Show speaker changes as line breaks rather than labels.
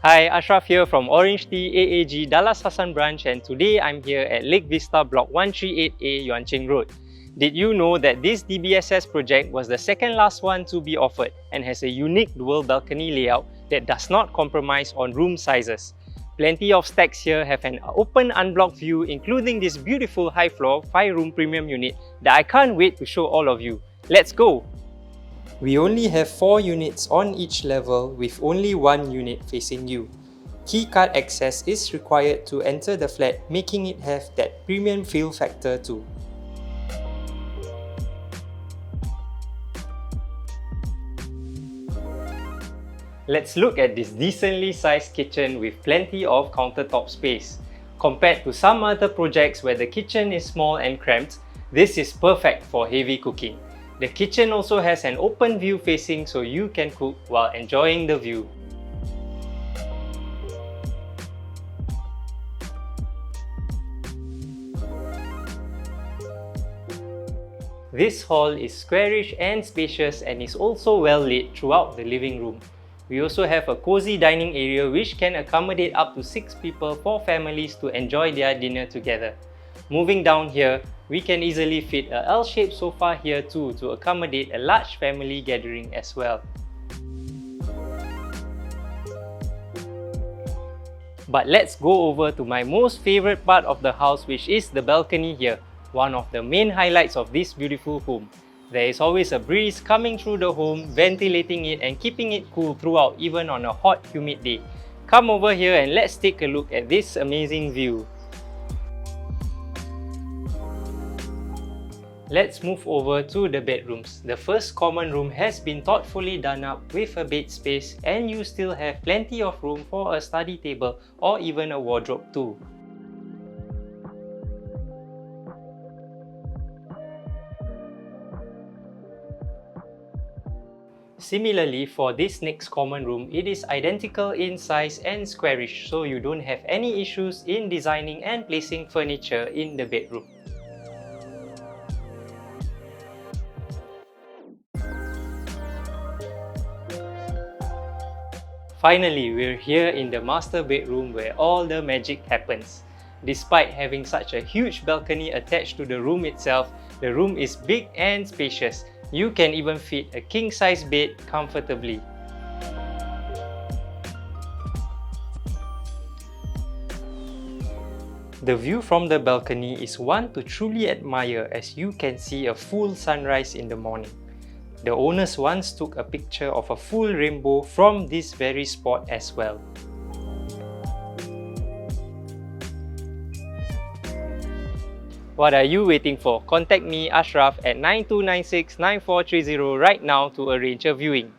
Hi, Ashraf here from OrangeTee AAG Dallas Hassan branch, and today I'm here at Lake Vista Block 138A Yuan Ching Road. Did you know that this DBSS project was the second last one to be offered and has a unique dual balcony layout that does not compromise on room sizes? Plenty of stacks here have an open unblocked view, including this beautiful high floor 5-room premium unit that I can't wait to show all of you. Let's go! We only have 4 units on each level with only one unit facing you. Keycard access is required to enter the flat, making it have that premium feel factor too. Let's look at this decently sized kitchen with plenty of countertop space. Compared to some other projects where the kitchen is small and cramped, this is perfect for heavy cooking. The kitchen also has an open view facing so you can cook while enjoying the view. This hall is squarish and spacious and is also well lit throughout the living room. We also have a cozy dining area which can accommodate up to 6 people for families to enjoy their dinner together. Moving down here, we can easily fit a L-shaped sofa here too to accommodate a large family gathering as well. But let's go over to my most favorite part of the house, which is the balcony here, one of the main highlights of this beautiful home. There is always a breeze coming through the home, ventilating it and keeping it cool throughout even on a hot, humid day. Come over here and let's take a look at this amazing view. Let's move over to the bedrooms. The first common room has been thoughtfully done up with a bed space, and you still have plenty of room for a study table or even a wardrobe too. Similarly, for this next common room, it is identical in size and squarish, so you don't have any issues in designing and placing furniture in the bedroom. Finally, we're here in the master bedroom where all the magic happens. Despite having such a huge balcony attached to the room itself, the room is big and spacious. You can even fit a king-size bed comfortably. The view from the balcony is one to truly admire, as you can see a full sunrise in the morning. The owners once took a picture of a full rainbow from this very spot as well. What are you waiting for? Contact me, Ashraf, at 9296-9430 right now to arrange a viewing.